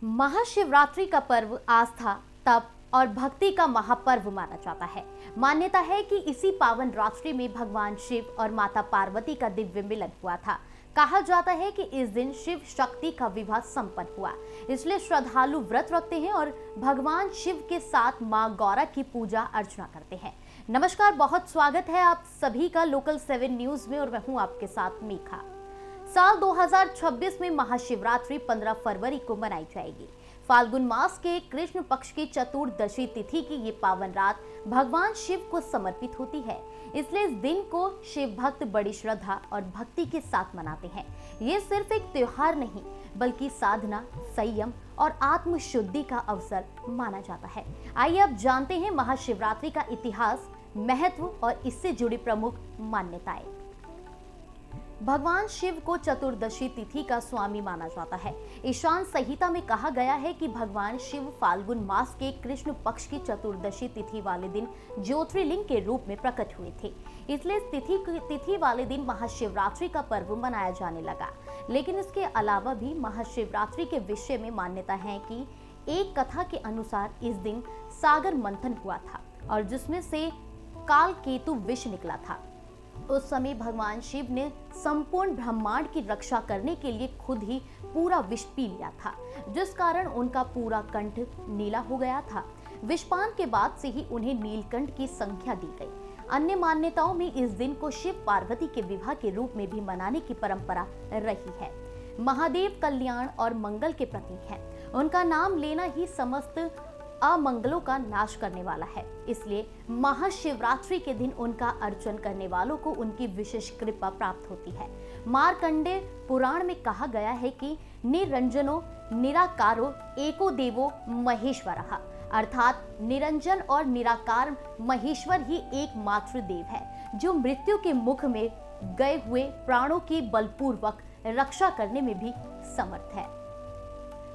महाशिवरात्रि का पर्व आस्था, तप और भक्ति का महापर्व माना जाता है। मान्यता है कि इसी पावन रात्रि में भगवान शिव और माता पार्वती का दिव्य मिलन हुआ था। कहा जाता है कि इस दिन शिव शक्ति का विवाह संपन्न हुआ, इसलिए श्रद्धालु व्रत रखते हैं और भगवान शिव के साथ मां गौरा की पूजा अर्चना करते हैं। नमस्कार, बहुत स्वागत है आप सभी का लोकल 7 न्यूज में और मैं हूं आपके साथ मीखा। साल 2026 में महाशिवरात्रि 15 फरवरी को मनाई जाएगी। फाल्गुन मास के कृष्ण पक्ष की चतुर्दशी तिथि की ये पावन रात भगवान शिव को समर्पित होती है, इसलिए इस दिन को शिव भक्त बड़ी श्रद्धा और भक्ति के साथ मनाते हैं। ये सिर्फ एक त्योहार नहीं बल्कि साधना, संयम और आत्म शुद्धि का अवसर माना जाता है। आइए अब जानते हैं महाशिवरात्रि का इतिहास, महत्व और इससे जुड़ी प्रमुख मान्यताएं। भगवान शिव को चतुर्दशी तिथि का स्वामी माना जाता है। ईशान संहिता में कहा गया है कि भगवान शिव फाल्गुन मास के कृष्ण पक्ष की चतुर्दशी तिथि वाले दिन ज्योतिर्लिंग के रूप में प्रकट हुए थे, इसलिए इस तिथि वाले दिन महाशिवरात्रि का पर्व मनाया जाने लगा। लेकिन इसके अलावा भी महाशिवरात्रि के विषय में मान्यता है कि एक कथा के अनुसार इस दिन सागर मंथन हुआ था और जिसमें से काल केतु विष निकला था। उस समय भगवान शिव ने संपूर्ण ब्रह्मांड की रक्षा करने के लिए खुद ही पूरा विष पी लिया था, जिस कारण उनका पूरा कंठ नीला हो गया था। विषपान के बाद से ही उन्हें नीलकंठ की संख्या दी गई। अन्य मान्यताओं में इस दिन को शिव पार्वती के विवाह के रूप में भी मनाने की परंपरा रही है। महादेव कल्याण और मंगल के प्रतीक है। उनका नाम लेना ही समस्त अमंगलों का नाश करने वाला है, इसलिए महाशिवरात्रि के दिन उनका अर्चन करने वालों को उनकी विशेष कृपा प्राप्त होती है। मार्कंडेय पुराण में कहा गया है कि निरंजनो निराकारो एको देवो महेश्वरः, अर्थात निरंजन और निराकार महेश्वर ही एकमात्र देव है जो मृत्यु के मुख में गए हुए प्राणों की बलपूर्वक रक्षा करने में भी समर्थ है।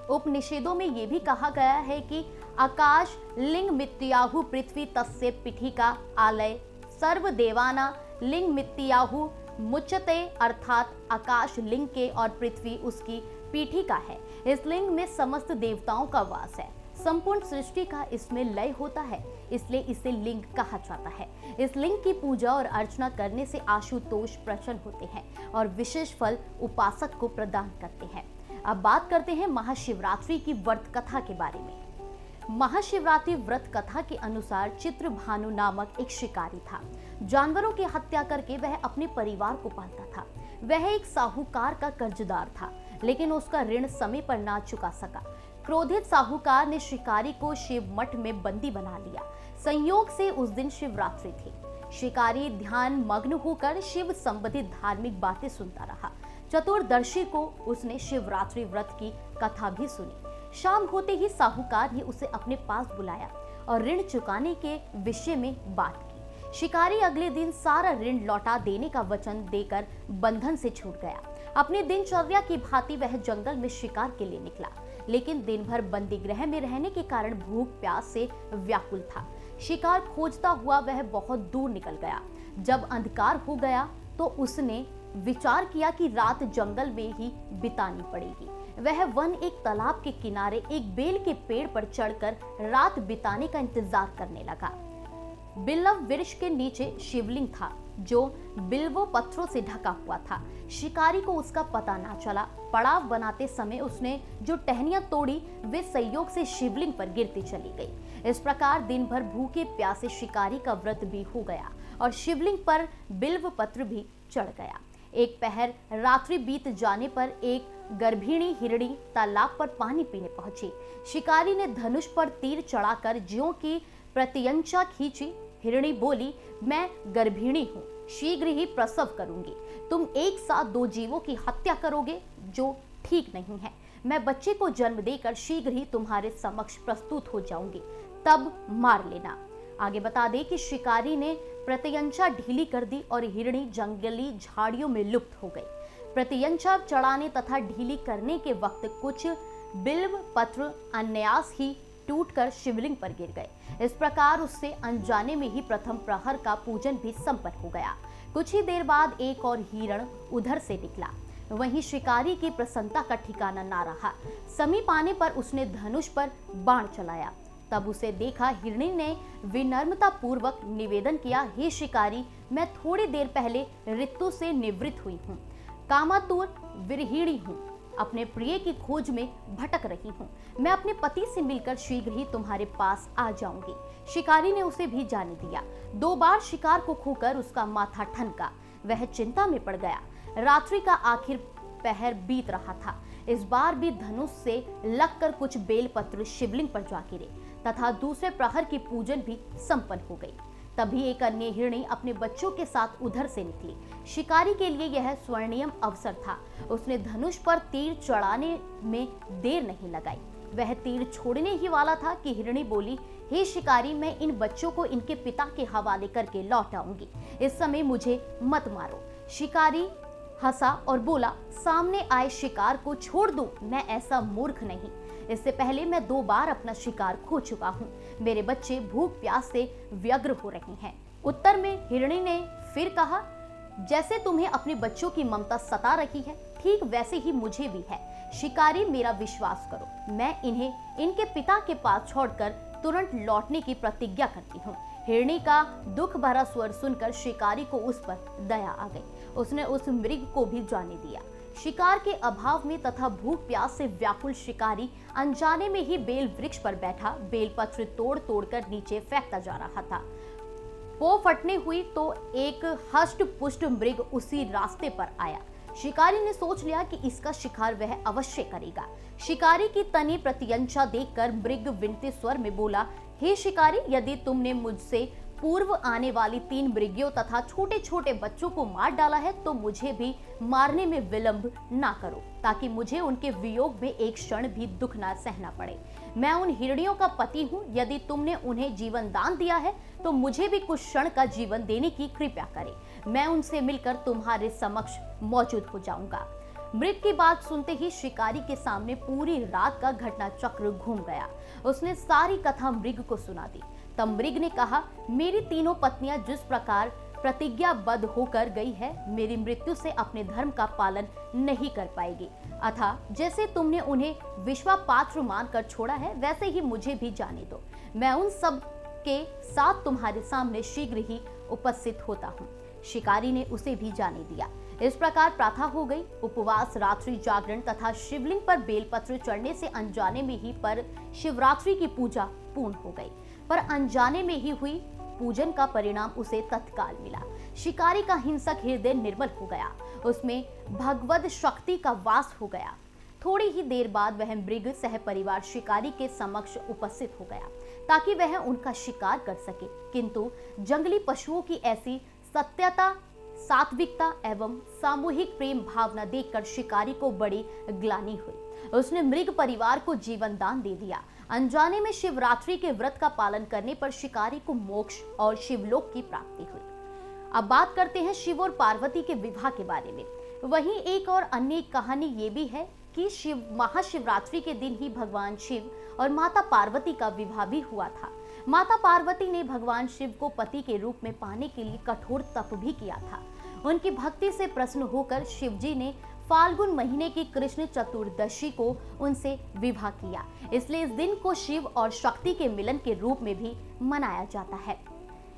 उपनिषदों में यह भी कहा गया है कि आकाश लिंग मित्याहु पृथ्वी तस्य पीठिका आलय सर्व देवाना लिंग मित्याहु मुच्यते, अर्थात आकाश लिंग के और पृथ्वी उसकी पीठिका है। इस लिंग में समस्त देवताओं का वास है। संपूर्ण सृष्टि का इसमें लय होता है, इसलिए इसे लिंग कहा जाता है। इस लिंग की पूजा और अर्चना करने से आशुतोष प्रसन्न होते हैं और विशेष फल उपासक को प्रदान करते हैं। अब बात करते हैं महाशिवरात्रि की व्रत कथा के बारे में। महाशिवरात्रि व्रत कथा के अनुसार चित्रभानु नामक एक शिकारी था। जानवरों की हत्या करके वह अपने परिवार को पालता था। वह एक साहूकार का कर्जदार था, लेकिन उसका ऋण समय पर ना चुका सका। क्रोधित साहूकार ने शिकारी को शिव मठ में बंदी बना लिया। संयोग से उस दिन शिवरात्रि थी। शिकारी ध्यान मग्न होकर शिव संबंधित धार्मिक बातें सुनता रहा। चतुर्दशी को उसने शिवरात्रि व्रत की कथा भी सुनी। शाम होते ही साहूकार ने उसे अपने पास बुलाया और ऋण चुकाने के विषय में बात की। शिकारी अगले दिन सारा ऋण लौटा देने का वचन देकर बंधन से छूट गया। अपनी दिनचर्या की भांति वह जंगल में शिकार के लिए निकला, लेकिन दिन भर बंदी गृह में रहने के कारण भूख प्यास से व्याकुल था। शिकार खोजता हुआ वह बहुत दूर निकल गया। जब अंधकार हो गया तो उसने विचार किया कि रात जंगल में ही बितानी पड़ेगी। वह वन एक तालाब के किनारे एक बेल के पेड़ पर चढ़कर रात बिताने का इंतजार करने लगा। बिल्व वृक्ष के नीचे शिवलिंग था जो बिल्वों पत्थरों से ढका हुआ था। शिकारी को उसका पता ना चला। पड़ाव बनाते समय उसने जो टहनियां तोड़ी वे संयोग से शिवलिंग पर गिरती चली गई। इस प्रकार दिन भर भूखे प्यासे शिकारी का व्रत भी हो गया और शिवलिंग पर बिल्व पत्र भी चढ़ गया। एक पहर रात्रि बीत जाने पर एक गर्भिणी हिरणी तालाब पर पानी पीने पहुंची। शिकारी ने धनुष पर तीर चढ़ाकर ज्यों की प्रत्यंचा खींची। हिरणी बोली, मैं गर्भिणी हूँ, शीघ्र ही प्रसव करूंगी। तुम एक साथ 2 जीवों की हत्या करोगे जो ठीक नहीं है। मैं बच्चे को जन्म देकर शीघ्र ही तुम्हारे समक्ष प्रस्तुत हो जाऊंगी, तब मार लेना। आगे बता दें कि शिकारी ने प्रत्यंचा ढीली कर दी और हिरणी जंगली झाड़ियों में लुप्त हो गई। प्रत्यंचा चढ़ाने तथा ढीली करने के वक्त कुछ बिल्व पत्र अनायास ही टूटकर शिवलिंग पर गिर गए। इस प्रकार उससे अनजाने में ही प्रथम प्रहर का पूजन भी संपन्न हो गया। कुछ ही देर बाद एक और हिरण उधर से निकला। वहीं शिकारी की प्रसन्नता का ठिकाना ना रहा। समीप आने पर उसने धनुष पर बाण चलाया। तब उसे देखा हिरणी ने विनम्रता पूर्वक निवेदन किया, हे शिकारी, मैं थोड़ी देर पहले ऋतु से निवृत्त हुई हूँ, कामातुर विरहिणी हूँ, अपने प्रिय की खोज में भटक रही हूँ। मैं अपने पति से मिलकर शीघ्र ही तुम्हारे पास आ जाऊंगी। शिकारी ने उसे भी जाने दिया। 2 बार शिकार को खोकर उसका माथा ठनका। वह चिंता में पड़ गया। रात्रि का आखिर पहर बीत रहा था। इस बार भी धनुष से लगकर कुछ बेलपत्र शिवलिंग पर जा गिरे तथा दूसरे प्रहर की पूजन भी संपन्न हो गई। तभी एक अन्य हिरणी अपने बच्चों के साथ उधर से निकली। शिकारी के लिए यह स्वर्णिम अवसर था। उसने धनुष पर तीर चढ़ाने में देर नहीं लगाई। वह तीर छोड़ने ही वाला था कि हिरणी बोली, हे शिकारी, मैं इन बच्चों को इनके पिता के हवाले करके लौट आऊंगी। इस समय मुझे मत मारो। शिकारी हंसा और बोला, सामने आए शिकार को छोड़ दूं, मैं ऐसा मूर्ख नहीं। इससे पहले मैं 2 बार अपना शिकार खो चुका हूँ। मेरे बच्चे भूख प्यास से व्यग्र हो रहे हैं। उत्तर में हिरणी ने फिर कहा, जैसे तुम्हें अपने बच्चों की ममता सता रही है, ठीक वैसे ही मुझे भी है। शिकारी, मेरा विश्वास करो, मैं इन्हें इनके पिता के पास छोड़कर तुरंत लौटने की प्रतिज्ञा करती हूँ। हिरणी का दुख भरा स्वर सुनकर शिकारी को उस पर दया आ गई। उसने उस मृग को भी जाने दिया। शिकार के अभाव में तथा भूख प्यास से व्याकुल शिकारी अनजाने में ही बेल वृक्ष पर बैठा बेलपत्र तोड़ तोड़कर नीचे फेंकता जा रहा था। वो फटने हुई तो एक हष्ट पुष्ट मृग उसी रास्ते पर आया। शिकारी ने सोच लिया कि इसका शिकार वह अवश्य करेगा। शिकारी की तनी प्रत्यंचा देखकर मृग विनते स्वर में बोला, हे शिकारी, यदि तुमने मुझसे पूर्व आने वाली 3 मृगियों तथा छोटे छोटे बच्चों को मार डाला है तो मुझे भी मारने में विलंब ना करो, ताकि मुझे उनके वियोग में एक क्षण भी दुख ना सहना पड़े। मैं उन हिरणियों का पति हूँ। यदि तुमने उन्हें जीवन दान दिया है तो मुझे भी कुछ क्षण का जीवन देने की कृपा करें। मैं उनसे मिलकर तुम्हारे समक्ष मौजूद हो जाऊंगा। मृग की बात सुनते ही शिकारी के सामने पूरी रात का घटना चक्र घूम गया। उसने सारी कथा मृग को सुना दी। तब मृग ने कहा, मेरी 3 पत्नियां जिस प्रकार प्रतिज्ञाबद्ध होकर गई है, मेरी मृत्यु से अपने धर्म का पालन नहीं कर पाएगी। अतः जैसे तुमने उन्हें विश्वापात्र मानकर छोड़ा है, वैसे ही मुझे भी जाने दो। मैं उन सब के साथ तुम्हारे सामने शीघ्र ही उपस्थित होता हूँ। शिकारी ने उसे भी जाने दिया। इस प्रकार प्रातः हो गई। उपवास, रात्रि जागरण तथा शिवलिंग पर बेलपत्र चढ़ने से अनजाने में ही पर शिवरात्रि की पूजा पूर्ण हो गई। पर अनजाने में ही हुई पूजन का परिणाम उसे तत्काल मिला। शिकारी का हिंसक हृदय निर्मल हो गया। उसमें भगवद शक्ति का वास हो गया। थोड़ी ही देर बाद वह मृग सह परिवार शिकारी के समक्ष उपस्थित हो गया ताकि वह उनका शिकार कर सके। किंतु जंगली पशुओं की ऐसी सत्यता, सात्विकता एवं सामूहिक प्रेम भावना देखकर शिकारी को बड़ी ग्लानि हुई। उसने मृग परिवार को जीवन दान दे दिया। अनजाने में शिवरात्रि के व्रत का पालन करने पर शिकारी को मोक्ष और शिवलोक की प्राप्ति हुई। अब बात करते हैं शिव और पार्वती के विवाह के बारे में। वहीं एक और अन्य कहानी ये भी है कि महाशिवरात्रि के दिन ही भगवान शिव और माता पार्वती का विवाह भी हुआ था। माता पार्वती ने भगवान शिव को पति के रूप में पाने के लिए कठोर तप भी किया था। उनकी भक्ति से प्रसन्न होकर शिवजी ने फाल्गुन महीने की कृष्ण चतुर्दशी को उनसे विवाह किया। इसलिए इस दिन को शिव और शक्ति के मिलन के रूप में भी मनाया जाता है।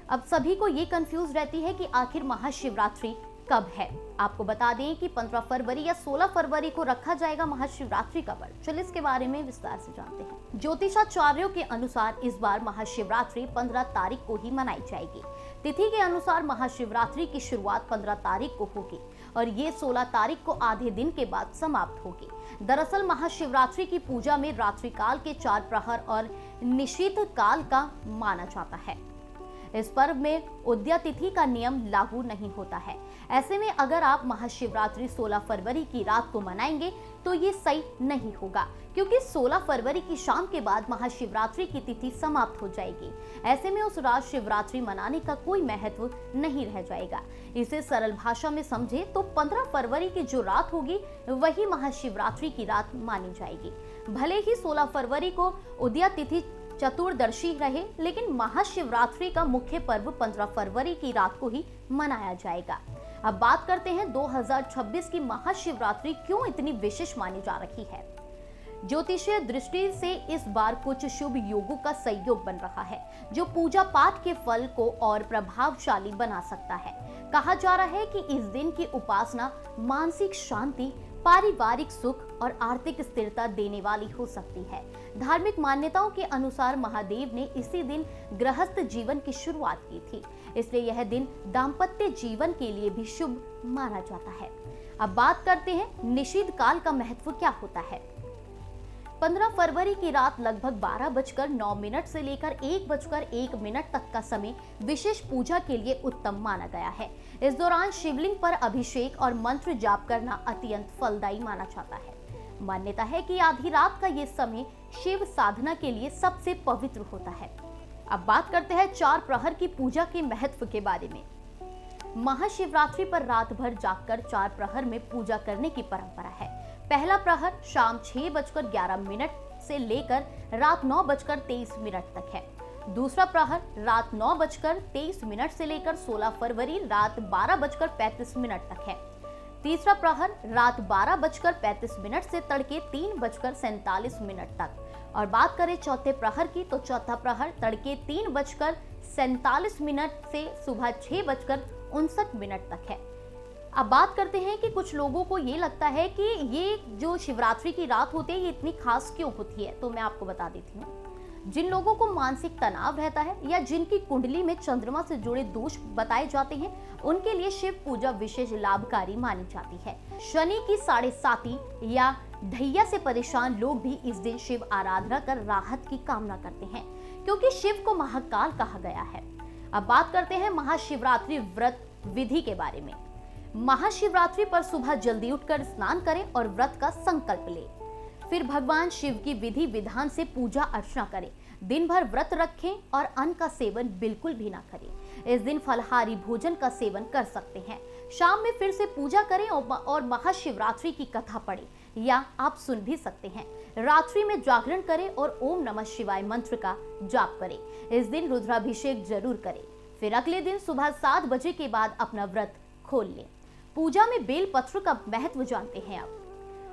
अब सभी को ये कंफ्यूज रहती है कि आखिर महाशिवरात्रि कब है। आपको बता दें कि 15 फरवरी या 16 फरवरी को रखा जाएगा महाशिवरात्रि का व्रत। चलिए इसके बारे में विस्तार से जानते हैं। ज्योतिषाचार्यों के अनुसार इस बार महाशिवरात्रि 15 तारीख को ही मनाई जाएगी। तिथि के अनुसार महाशिवरात्रि की शुरुआत 15 तारीख को होगी और ये 16 तारीख को आधे दिन के बाद समाप्त होगी। दरअसल महाशिवरात्रि की पूजा में रात्रि काल के 4 प्रहर और निशीथ काल का माना जाता है। इस पर्व में उदया तिथि का नियम लागू नहीं होता है। ऐसे में अगर आप महाशिवरात्रि 16 फरवरी की रात को मनाएंगे तो ये सही नहीं होगा, क्योंकि 16 फरवरी की शाम के बाद महाशिवरात्रि की तिथि समाप्त हो जाएगी। ऐसे में उस रात शिवरात्रि मनाने का कोई महत्व नहीं रह जाएगा। इसे सरल भाषा में समझे तो 15 फरवरी की जो रात होगी वही महाशिवरात्रि की रात मानी जाएगी। भले ही 16 फरवरी को उदया तिथि चतुर्दशी रहे, लेकिन महाशिवरात्रि का मुख्य पर्व 15 फरवरी की रात को ही मनाया जाएगा। अब बात करते हैं 2026 की महाशिवरात्रि क्यों इतनी विशेष मानी जा रही है। ज्योतिषीय दृष्टि से इस बार कुछ शुभ योगों का संयोग बन रहा है जो पूजा पाठ के फल को और प्रभावशाली बना सकता है। कहा जा रहा है कि इस दिन की उपासना मानसिक शांति, पारिवारिक सुख और आर्थिक स्थिरता देने वाली हो सकती है। धार्मिक मान्यताओं के अनुसार महादेव ने इसी दिन गृहस्थ जीवन की शुरुआत की थी, इसलिए यह दिन दाम्पत्य जीवन के लिए भी शुभ माना जाता है। अब बात करते हैं निषिद्ध काल का महत्व क्या होता है। 15 फरवरी की रात लगभग 12:09 से लेकर 1:01 तक का समय विशेष पूजा के लिए उत्तम माना गया है। इस दौरान शिवलिंग पर अभिषेक और मंत्र जाप करना अत्यंत फलदायी माना जाता है। मान्यता है कि आधी रात का ये समय शिव साधना के लिए सबसे पवित्र होता है। अब बात करते हैं 4 प्रहर की पूजा के महत्व के बारे में। महाशिवरात्रि पर रात भर जागकर 4 प्रहर में पूजा करने की परंपरा है। पहला प्रहर शाम 6:11 से लेकर रात 9:23 तक है। दूसरा प्रहर रात 9:23 से लेकर 16 फरवरी रात 12:35 तक है। तीसरा प्रहर रात 12:35 से तड़के 3:47 तक। और बात करें चौथे प्रहर की तो चौथा प्रहर तड़के 3:47 से सुबह 6:59 तक है। अब बात करते हैं कि कुछ लोगों को ये लगता है कि ये जो शिवरात्रि की रात होती है ये इतनी खास क्यों होती है, तो मैं आपको बता देती हूँ। जिन लोगों को मानसिक तनाव रहता है या जिनकी कुंडली में चंद्रमा से जुड़े दोष बताए जाते हैं, उनके लिए शिव पूजा विशेष लाभकारी मानी जाती है। शनि की 7.5 या ढैया से परेशान लोग भी इस दिन शिव आराधना कर राहत की कामना करते हैं, क्योंकि शिव को महाकाल कहा गया है। अब बात करते हैं महाशिवरात्रि व्रत विधि के बारे में। महाशिवरात्रि पर सुबह जल्दी उठकर स्नान करें और व्रत का संकल्प लें। फिर भगवान शिव की विधि विधान से पूजा अर्चना करें। दिन भर व्रत रखें और अन्न का सेवन बिल्कुल भी ना करें। इस दिन फलाहारी भोजन का सेवन कर सकते हैं। शाम में फिर से पूजा करें और महाशिवरात्रि की कथा पढ़ें या आप सुन भी सकते हैं। रात्रि में जागरण करें और ओम नमः शिवाय मंत्र का जाप करें। इस दिन रुद्राभिषेक जरूर करें। फिर अगले दिन सुबह 7 बजे के बाद अपना व्रत खोल लें। पूजा में बेल पत्र का महत्व जानते हैं। आप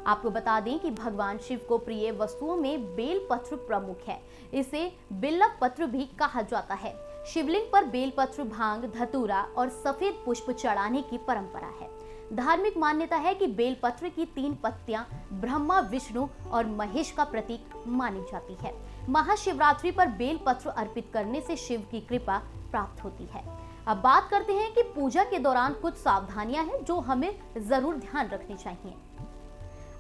आपको बता दें कि भगवान शिव को प्रिय वस्तुओं में बेल पत्र प्रमुख है। इसे बिल्व पत्र भी कहा जाता है। शिवलिंग पर बेल पत्र, भांग, धतूरा और सफेद पुष्प चढ़ाने की परंपरा है। धार्मिक मान्यता है कि बेल पत्र की 3 पत्तियां ब्रह्मा, विष्णु और महेश का प्रतीक मानी जाती है। महाशिवरात्रि पर बेल पत्र अर्पित करने से शिव की कृपा प्राप्त होती है। अब बात करते हैं कि पूजा के दौरान कुछ सावधानियां हैं जो हमें जरूर ध्यान रखनी चाहिए।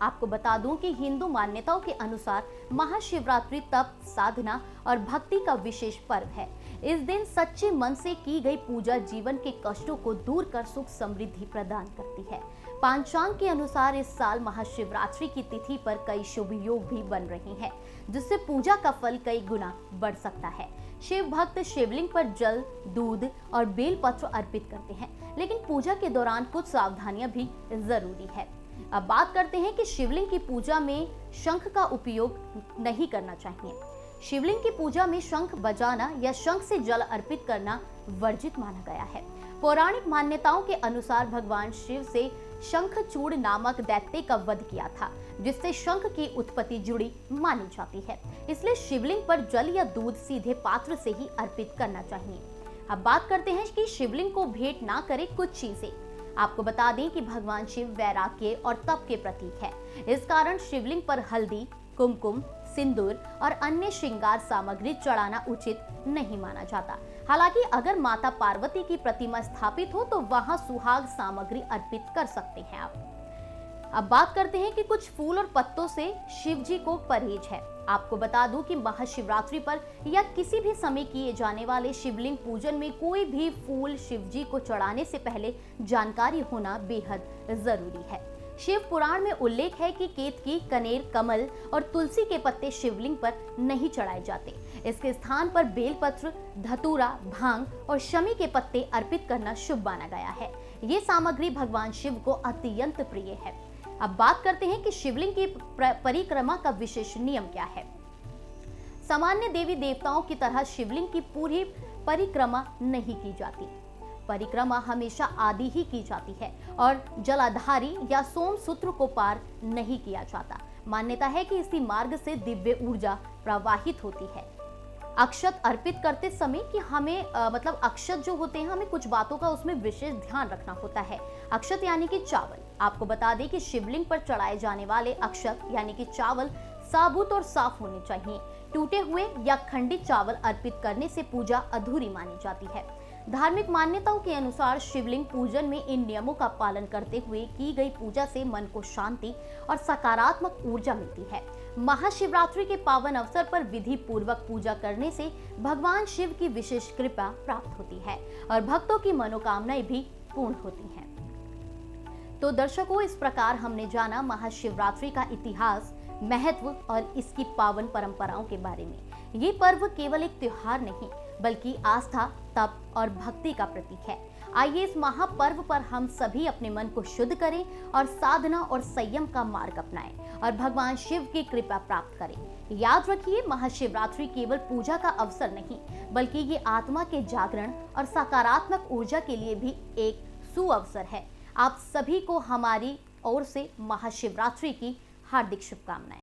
आपको बता दूं कि हिंदू मान्यताओं के अनुसार महाशिवरात्रि तप, साधना और भक्ति का विशेष पर्व है। इस दिन सच्चे मन से की गई पूजा जीवन के कष्टों को दूर कर सुख समृद्धि प्रदान करती है। पंचांग के अनुसार इस साल महाशिवरात्रि की तिथि पर कई शुभ योग भी बन रहे हैं, जिससे पूजा का फल कई गुना बढ़ सकता है। शिव भक्त शिवलिंग पर जल, दूध और बेल पत्र अर्पित करते हैं, लेकिन पूजा के दौरान कुछ सावधानियां भी जरूरी है। अब बात करते हैं कि शिवलिंग की पूजा में शंख का उपयोग नहीं करना चाहिए। शिवलिंग की पूजा में शंख बजाना या शंख से जल अर्पित करना वर्जित माना गया है। पौराणिक मान्यताओं के अनुसार भगवान शिव से शंखचूड़ नामक दैत्य का वध किया था, जिससे शंख की उत्पत्ति जुड़ी मानी जाती है। इसलिए शिवलिंग पर जल या दूध सीधे पात्र से ही अर्पित करना चाहिए। अब बात करते हैं कि शिवलिंग को भेंट ना करें कुछ चीजें। आपको बता दें कि भगवान शिव वैराग्य और तप के प्रतीक है। इस कारण शिवलिंग पर हल्दी, कुमकुम, सिंदूर और अन्य श्रृंगार सामग्री चढ़ाना उचित नहीं माना जाता। हालांकि अगर माता पार्वती की प्रतिमा स्थापित हो तो वहां सुहाग सामग्री अर्पित कर सकते हैं आप। अब बात करते हैं कि कुछ फूल और पत्तों से शिव जी को परहेज है। आपको बता दूं कि महाशिवरात्रि पर या किसी भी समय किए जाने वाले शिवलिंग पूजन में कोई भी फूल शिव जी को चढ़ाने से पहले जानकारी होना बेहद जरूरी है। शिव पुराण में उल्लेख है कि केतकी, कनेर, कमल और तुलसी के पत्ते शिवलिंग पर नहीं चढ़ाए जाते। इसके स्थान पर बेलपत्र, धतूरा, भांग और शमी के पत्ते अर्पित करना शुभ माना गया है। ये सामग्री भगवान शिव को अत्यंत प्रिय है। अब बात करते हैं कि शिवलिंग की परिक्रमा का विशेष नियम क्या है। सामान्य देवी देवताओं की तरह शिवलिंग की पूरी परिक्रमा नहीं की जाती। परिक्रमा हमेशा आदि ही की जाती है और जलाधारी या सोम सूत्र को पार नहीं किया जाता। मान्यता है कि इसी मार्ग से दिव्य ऊर्जा प्रवाहित होती है। अक्षत अर्पित करते समय कि हमें मतलब अक्षत जो होते हैं, हमें कुछ बातों का उसमें विशेष ध्यान रखना होता है। अक्षत यानी कि चावल। आपको बता दें कि शिवलिंग पर चढ़ाए जाने वाले अक्षत यानी कि चावल साबुत और साफ होने चाहिए। टूटे हुए या खंडित चावल अर्पित करने से पूजा अधूरी मानी जाती है। धार्मिक मान्यताओं के अनुसार शिवलिंग पूजन में इन नियमों का पालन करते हुए की गई पूजा से मन को शांति और सकारात्मक ऊर्जा मिलती है। महाशिवरात्रि के पावन अवसर पर विधि पूर्वक पूजा करने से भगवान शिव की विशेष कृपा प्राप्त होती है और भक्तों की मनोकामनाएं भी पूर्ण होती हैं। तो दर्शकों, इस प्रकार हमने जाना महाशिवरात्रि का इतिहास, महत्व और इसकी पावन परंपराओं के बारे में। ये पर्व केवल एक त्योहार नहीं बल्कि आस्था, तप और भक्ति का प्रतीक है। आइए इस महापर्व पर हम सभी अपने मन को शुद्ध करें और साधना और संयम का मार्ग अपनाएं और भगवान शिव की कृपा प्राप्त करें। याद रखिए, महाशिवरात्रि केवल पूजा का अवसर नहीं बल्कि ये आत्मा के जागरण और सकारात्मक ऊर्जा के लिए भी एक सुअवसर है। आप सभी को हमारी ओर से महाशिवरात्रि की हार्दिक शुभकामनाएं।